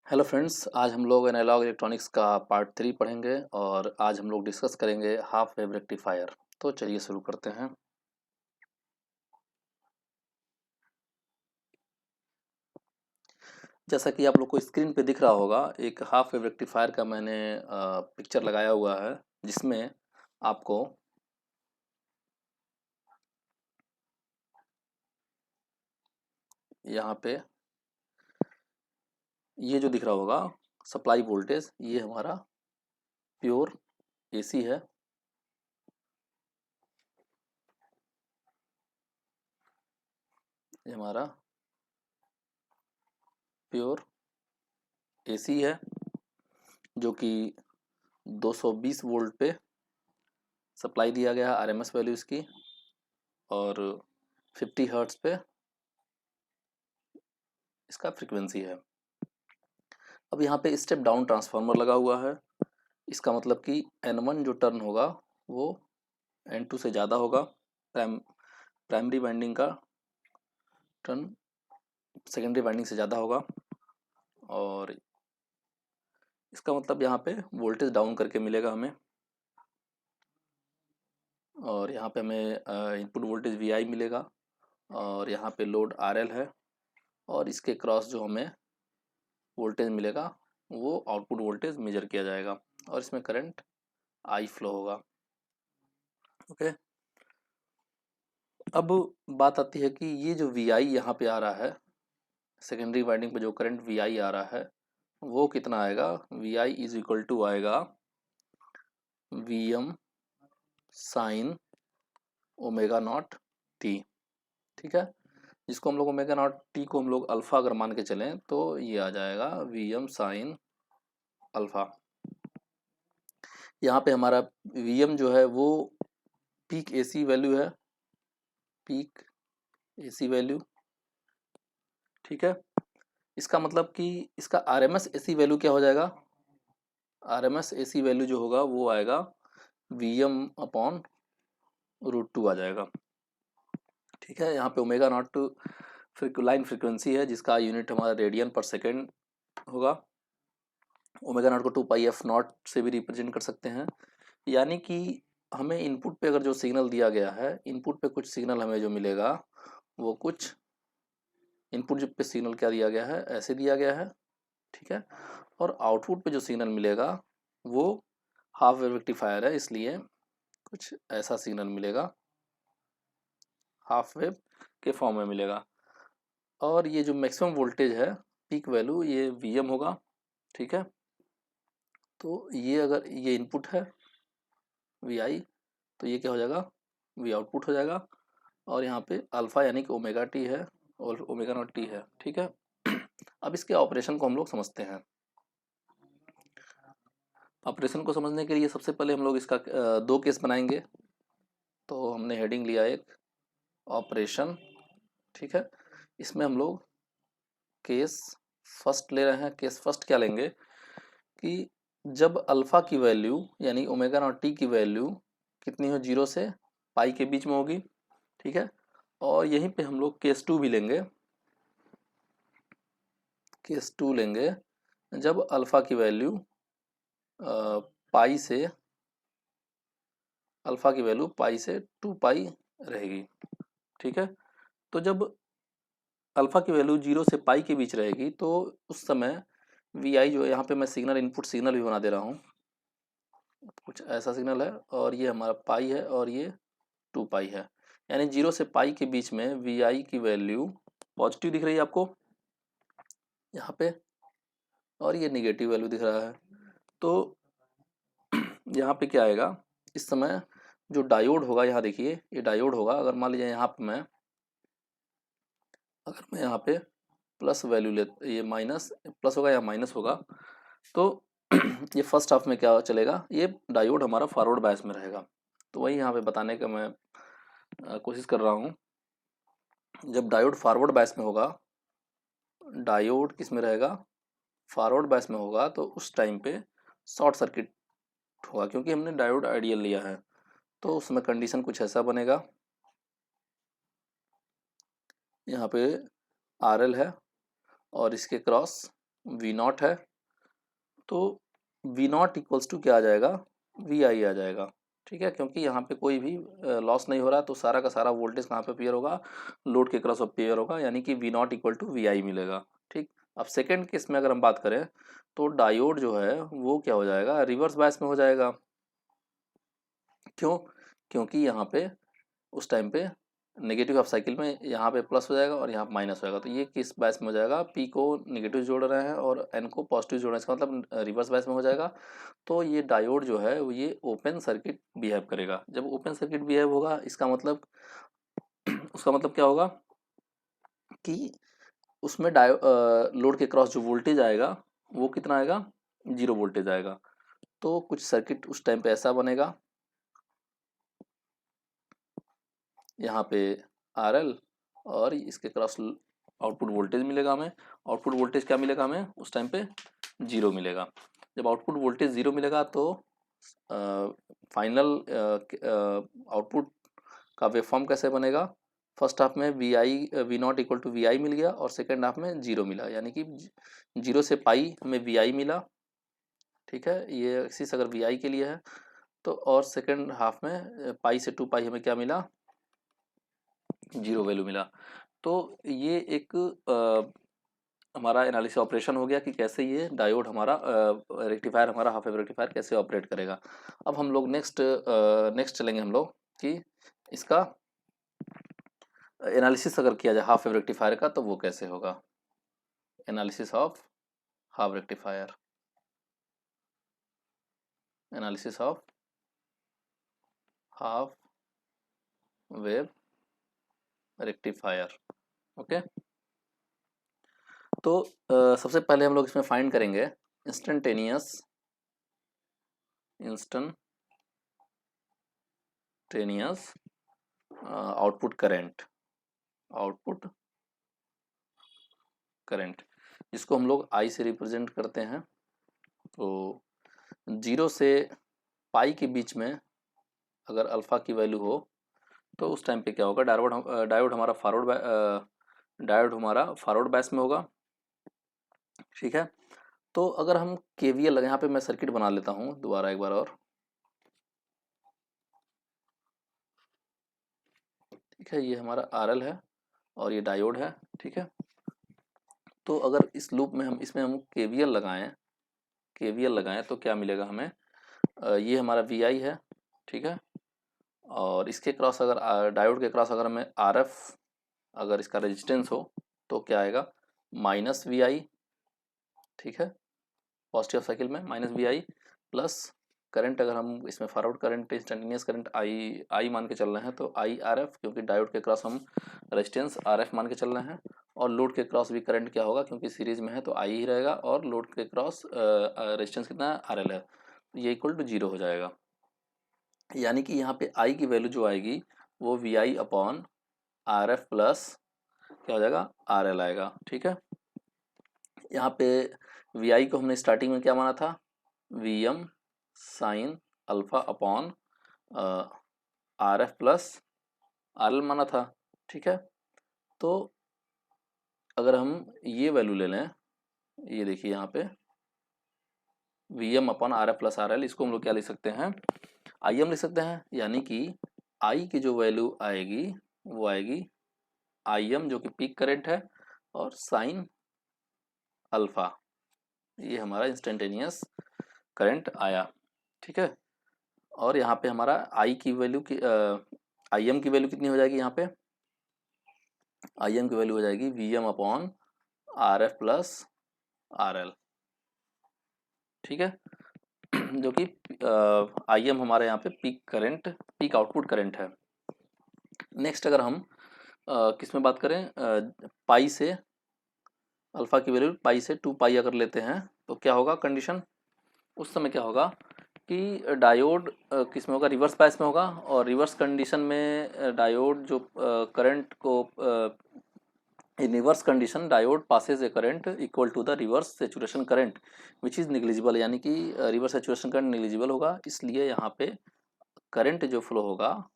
Hello friends, आज हम लोग एनालॉग इलेक्ट्रॉनिक्स का पार्ट 3 पढ़ेंगे और आज हम लोग डिस्कस करेंगे हाफ वेव रेक्टिफायर। तो चलिए शुरू करते हैं। जैसा कि आप लोग को स्क्रीन पे दिख रहा होगा, एक हाफ वेव रेक्टिफायर का मैंने पिक्चर लगाया हुआ है, जिसमें आपको यहाँ पे ये जो दिख रहा होगा सप्लाई वोल्टेज, ये हमारा प्योर एसी है। ये हमारा प्योर एसी है, जो कि 220 वोल्ट पे सप्लाई दिया गया है, आरएमएस वैल्यू इसकी, और 50 हर्ट्ज पे इसका फ्रीक्वेंसी है। अब यहाँ पे स्टेप डाउन ट्रांसफार्मर लगा हुआ है। इसका मतलब कि N1 जो टर्न होगा वो N2 से ज़्यादा होगा। प्राइमरी वाइंडिंग का टर्न सेकेंडरी वाइंडिंग से ज़्यादा होगा, और इसका मतलब यहाँ पे वोल्टेज डाउन करके मिलेगा हमें। और यहाँ पे हमें इनपुट वोल्टेज VI मिलेगा, और यहाँ पे लोड RL है, और इसके क्रॉस जो हमें वोल्टेज मिलेगा वो आउटपुट वोल्टेज मेजर किया जाएगा, और इसमें करंट I फ्लो होगा। ओके। अब बात आती है कि ये जो VI यहाँ पे आ रहा है, सेकेंडरी वाइंडिंग पे जो करंट VI आ रहा है वो कितना आएगा। VI इज इक्वल टू आएगा VM sine omega naught T. ठीक है, जिसको हम लोग ओमेगा नॉट टी को हम लोग अल्फा अगर मान के चलें तो ये आ जाएगा VM साइन अल्फा। यहाँ पे हमारा VM जो है वो पीक AC वैल्यू है, पीक AC वैल्यू। ठीक है, इसका मतलब कि इसका RMS AC वैल्यू क्या हो जाएगा। RMS AC वैल्यू जो होगा वो आएगा VM अपॉन √2 आ जाएगा। ठीक है, यहाँ पे ओमेगा नॉट लाइन फ्रिक्वेंसी है, जिसका यूनिट हमारा रेडियन पर सेकेंड होगा। ओमेगा नॉट को 2πf0 से भी रिप्रेजेंट कर सकते हैं। यानी कि हमें इनपुट पे अगर जो सिग्नल दिया गया है, इनपुट पे कुछ सिग्नल हमें जो मिलेगा वो कुछ इनपुट पे सिग्नल क्या दिया गया है, ऐसे दिया गया है। ठीक है, और आउटपुट पे जो सिग्नल मिलेगा वो हाफ वेव रेक्टिफायर है, इसलिए कुछ ऐसा सिग्नल मिलेगा, हाफ वेव के फॉर्म में मिलेगा। और ये जो मैक्सिमम वोल्टेज है, पीक वैल्यू, ये VM होगा। ठीक है, तो ये अगर ये इनपुट है VI, तो ये क्या हो जाएगा, V आउटपुट हो जाएगा। और यहाँ पे अल्फा यानी कि ओमेगा टी है और ओमेगा नॉट टी है। ठीक है, अब इसके ऑपरेशन को हम लोग समझते हैं। ऑपरेशन को समझने के लिए सबसे पहले हम लोग इसका दो केस बनाएंगे। तो हमने हेडिंग लिया एक ऑपरेशन। ठीक है, इसमें हम लोग केस फर्स्ट ले रहे हैं। केस फर्स्ट क्या लेंगे कि जब अल्फा की वैल्यू यानी ओमेगा नॉट टी की वैल्यू कितनी हो, 0 से पाई के बीच में होगी। ठीक है, और यहीं पे हम लोग केस 2 भी लेंगे। केस 2 लेंगे जब अल्फा की वैल्यू पाई से अल्फा की वैल्यू पाई से 2π रहेगी। ठीक है, तो जब अल्फा की वैल्यू 0 से पाई के बीच रहेगी तो उस समय VI जो है, यहाँ पे मैं सिग्नल इनपुट सिग्नल भी बना दे रहा हूँ, कुछ ऐसा सिग्नल है, और ये हमारा पाई है और ये 2π है। यानी 0 से पाई के बीच में VI की वैल्यू पॉजिटिव दिख रही है आपको यहाँ पे, और ये निगेटिव वैल्यू दिख रहा है। तो यहाँ पे क्या आएगा, इस समय जो डायोड होगा, यहाँ देखिए ये डायोड होगा। अगर मान लीजिए यहाँ पे अगर मैं यहाँ पे प्लस वैल्यू ले, ये माइनस प्लस होगा या माइनस होगा, तो ये फर्स्ट हाफ में क्या चलेगा, ये डायोड हमारा फॉरवर्ड बायस में रहेगा। तो वही यहाँ पे बताने का मैं कोशिश कर रहा हूँ। जब डायोड फॉरवर्ड बायस में होगा, डायोड किस में रहेगा, फॉरवर्ड बायस में होगा, तो उस टाइम पे शॉर्ट सर्किट होगा, क्योंकि हमने डायोड आइडियल लिया है। तो उसमें कंडीशन कुछ ऐसा बनेगा, यहाँ पे RL है और इसके क्रॉस वी नॉट है, तो वी नॉट इक्वल्स टू क्या आ जाएगा, वी आई आ जाएगा। ठीक है, क्योंकि यहाँ पे कोई भी लॉस नहीं हो रहा, तो सारा का सारा वोल्टेज कहाँ पे अपीयर होगा, लोड के क्रॉस अपीयर होगा, यानी कि V naught equal to V I मिलेगा। ठीक, अब सेकेंड केस में अगर हम बात करें तो डायोड जो है वो क्या हो जाएगा, रिवर्स बायस में हो जाएगा। क्यों, क्योंकि यहाँ पे उस टाइम पे नेगेटिव हाफ साइकिल में यहाँ पे प्लस हो जाएगा और यहाँ पे माइनस होएगा, तो ये किस बायस में हो जाएगा, पी को नेगेटिव जोड़ रहे हैं और एन को पॉजिटिव जोड़ रहे हैं, इसका मतलब रिवर्स बायस में हो जाएगा। तो ये डायोड जो है वो ये ओपन सर्किट बिहेव करेगा। जब ओपन सर्किट बिहेव होगा, इसका मतलब उसका मतलब क्या होगा कि उसमें लोड के क्रॉस जो वोल्टेज आएगा वो कितना आएगा, 0 वोल्टेज आएगा। तो कुछ सर्किट उस टाइम पे ऐसा बनेगा, यहाँ पे आर एल और इसके क्रॉस आउटपुट वोल्टेज मिलेगा हमें। आउटपुट वोल्टेज क्या मिलेगा हमें उस टाइम पे, 0 मिलेगा। जब आउटपुट वोल्टेज 0 मिलेगा तो फाइनल आउटपुट का वेव फॉर्म कैसे बनेगा, फर्स्ट हाफ में V I V naught equal to V I मिल गया और सेकेंड हाफ में 0 मिला, यानी कि 0 से पाई हमें वी आई मिला। ठीक है, ये एक्सिस अगर वी आई के लिए है तो, और सेकेंड हाफ में पाई से 2 पाई हमें क्या मिला, 0 वैल्यू मिला। तो ये एक हमारा एनालिसिस ऑपरेशन हो गया कि कैसे ये डायोड हमारा रेक्टिफायर हमारा हाफ वेव रेक्टिफायर कैसे ऑपरेट करेगा। अब हम लोग नेक्स्ट चलेंगे हम लोग कि इसका एनालिसिस अगर किया जाए हाफ वेव रेक्टिफायर का तो वो कैसे होगा। Analysis of half rectifier, analysis of half wave rectifier. Okay, तो सबसे पहले हम लोग इसमें फाइंड करेंगे इंस्टेंटेनियस आउटपुट करंट, जिसको हम लोग आई से रिप्रेजेंट करते हैं। तो 0 से पाई के बीच में अगर अल्फा की वैल्यू हो तो उस टाइम पे क्या होगा, डायोड हमारा फॉरवर्ड बायस में होगा। ठीक है, तो अगर हम केवीएल यहाँ पे मैं सर्किट बना लेता हूँ दोबारा एक बार और। ठीक है, ये हमारा आरएल है और ये डायोड है। ठीक है, तो अगर इस लूप में हम केवीएल लगाएं तो क्या मिलेगा हमें, ये हमारा वी आई है। ठीक है, और इसके क्रॉस अगर डायोड के क्रॉस अगर हमें आर एफ अगर इसका रेजिस्टेंस हो तो क्या आएगा, माइनस वी आई। ठीक है, पॉजिटिव साइकिल में minus V I plus current, अगर हम इसमें forward current instantaneous current I मान के चल रहे हैं तो आई आर एफ, क्योंकि डायोड के क्रॉस हम रेजिस्टेंस आर एफ मान के चल रहे हैं। और लोड के क्रॉस भी करंट क्या होगा, क्योंकि सीरीज में है तो आई ही रहेगा, और लोड के क्रॉस रेजिस्टेंस कितना है, आर एल है, तो ये इक्वल टू 0 हो जाएगा। यानी कि यहाँ पे आई की वैल्यू जो आएगी वो V I upon R F plus क्या हो जाएगा, आर एल आएगा। ठीक है, यहाँ पे वी आई को हमने स्टार्टिंग में क्या माना था, V M sine alpha upon R F plus R L माना था। ठीक है, तो अगर हम ये वैल्यू ले लें, ये देखिए यहाँ पे V M upon R F plus R L, इसको हम लोग क्या लिख सकते हैं, आई एम लिख सकते हैं। यानी कि आई की जो वैल्यू आएगी वो आएगी आई एम, जो कि पीक करंट है, और साइन अल्फा, ये हमारा इंस्टेंटेनियस करंट आया। ठीक है, और यहाँ पे हमारा आई की वैल्यू की आई एम की वैल्यू कितनी हो जाएगी, यहाँ पे आई एम की वैल्यू हो जाएगी V M upon R F plus R L. ठीक है, जो कि आई एम हमारे यहाँ पे पीक आउटपुट करंट है। नेक्स्ट अगर हम किस में बात करें, पाई से अल्फा की वैल्यू पाई से 2 पाई अगर लेते हैं तो क्या होगा कंडीशन, उस समय क्या होगा कि डायोड किस में होगा, रिवर्स बायस में होगा, और रिवर्स कंडीशन में डायोड जो करंट को in reverse condition diode passes a current equal to the reverse saturation current which is negligible, यानी कि रिवर्स सेचुरेशन करंट निग्लिजिबल होगा। इसलिए यहाँ पे करंट जो फ्लो होगा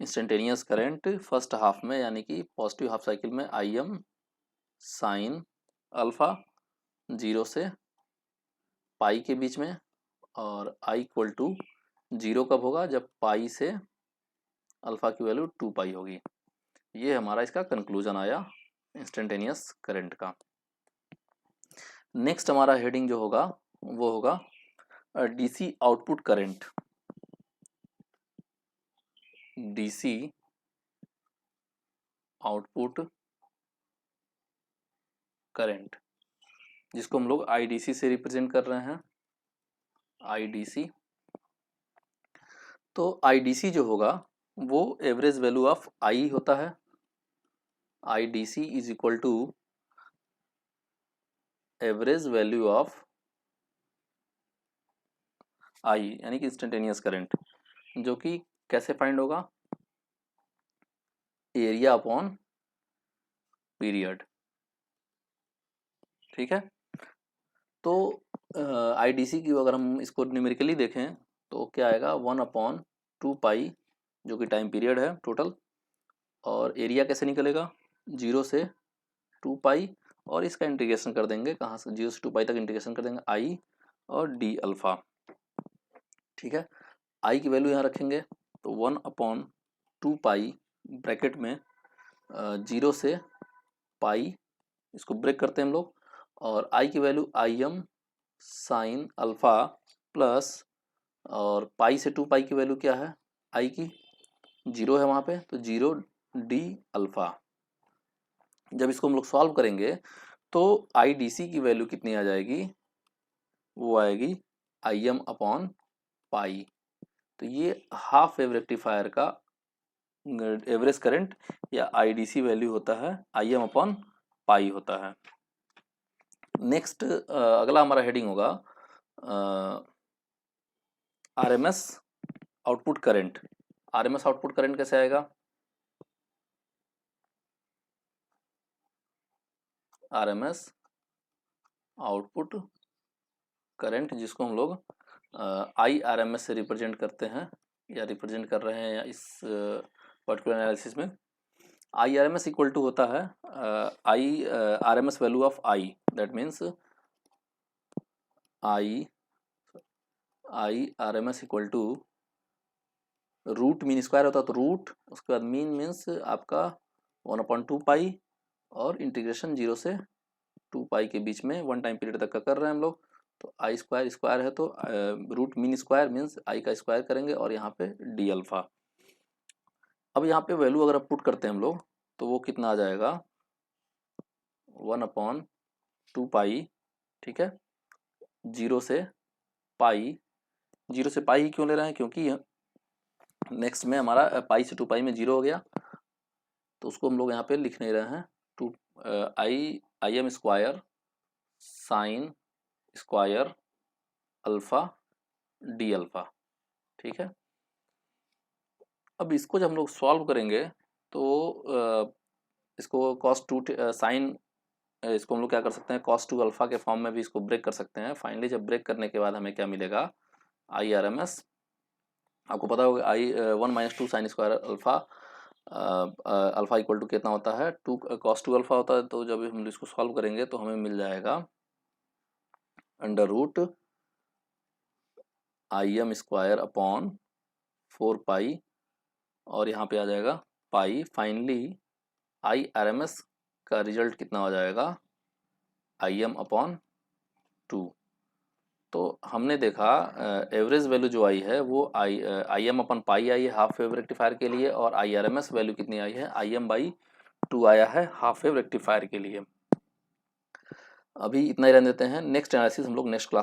इंस्टेंटेनियस करंट फर्स्ट हाफ में, यानी कि पॉजिटिव हाफ साइकिल में आई एम साइन अल्फा 0 से पाई के बीच में, और i इक्वल टू 0 कब होगा, जब पाई से अल्फा की वैल्यू 2 पाई होगी। ये हमारा इसका कंक्लूजन आया इंस्टेंटेनियस करंट का। नेक्स्ट हमारा हेडिंग जो होगा वो होगा DC output current. DC output current, जिसको हम लोग आईडीसी से रिप्रेजेंट कर रहे हैं, आईडीसी। तो आईडीसी जो होगा वो एवरेज वैल्यू ऑफ आई होता है। IDC is equal to average value of I, यानी कि इंस्टेंटेनियस करंट, जो कि कैसे फाइंड होगा, एरिया अपॉन पीरियड। ठीक है। तो आईडीसी की अगर हम इसको न्यूमेरिकली देखें तो क्या आएगा, 1/2 पाई, जो कि टाइम पीरियड है टोटल, और एरिया कैसे निकलेगा, 0 से 2 पाई, और इसका इंटीग्रेशन कर देंगे, कहाँ से, 0 से 2 पाई तक इंटीग्रेशन कर देंगे, आई और डी अल्फा। ठीक है। आई की वैल्यू यहाँ रखेंगे तो 1/2 पाई ब्रैकेट में 0 से पाई, इसको ब्रेक करते हैं हम लोग, और आई की value I am sine alpha plus, और पाई से 2 पाई की वैल्यू क्या है, आई की 0 है वहाँ पे, तो 0 डी अल्फा। जब इसको हम लोग सॉल्व करेंगे तो आई डी सी की वैल्यू कितनी आ जाएगी, वो आएगी आई एम अपॉन पाई। तो ये हाफ वेव रेक्टिफायर का एवरेज करंट या आईडीसी वैल्यू होता है, आई एम अपॉन पाई होता है। नेक्स्ट अगला हमारा हेडिंग होगा RMS output current. RMS output current कैसे आएगा, आरएमएस आउटपुट करंट, जिसको हम लोग आई आर एम एस से रिप्रेजेंट करते हैं या रिप्रेजेंट कर रहे हैं इस पर्टिकुलर एनालिसिस में। I R M S equal to होता है I R M S value of I, that means I R M S equal to root mean square होता है, तो रूट, उसके बाद मीन मीन्स आपका 1/2 पाई, और इंटीग्रेशन 0 से 2 पाई के बीच में 1 टाइम पीरियड तक का कर रहे हैं हम लोग। तो आई स्क्वायर स्क्वायर है तो root mean square means I का स्क्वायर करेंगे, और यहाँ पे डी अल्फा। अब यहाँ पे वैल्यू अगर पुट करते हैं हम लोग तो वो कितना आ जाएगा, 1/2 पाई। ठीक है। 0 से पाई, 0 से पाई ही क्यों ले रहे हैं, क्योंकि नेक्स्ट में हमारा पाई से 2 पाई में 0 हो गया, तो उसको हम लोग यहाँ पे लिख नहीं रहे हैं, two I M square sine square alpha D alpha. ठीक है। अब इसको जब हम लोग सॉल्व करेंगे तो इसको cos 2 साइन, इसको हम लोग क्या कर सकते हैं, cos 2 अल्फा के फॉर्म में भी इसको ब्रेक कर सकते हैं। फाइनली जब ब्रेक करने के बाद हमें क्या मिलेगा, आई आर एम एस, आपको पता होगा I 1 - 2 sine square alpha, alpha equal to कितना होता है, 2 cos 2 अल्फा होता है। तो जब हम इसको सॉल्व करेंगे तो हमें मिल जाएगा under root I M square upon 4 pi, और यहाँ पे आ जाएगा pi. Finally I R M S का रिजल्ट कितना हो जाएगा, आई एम अपॉन 2। तो हमने देखा एवरेज वैल्यू जो आई है वो आई एम अपॉन पाई आई है हाफ वेव रेक्टिफायर के लिए, और I R M S value कितनी आई है, आई एम बाई 2 आया है हाफ वेव रेक्टिफायर के लिए। अभी इतना ही रहने देते हैं, नेक्स्ट एनालिसिस हम लोग नेक्स्ट क्लास में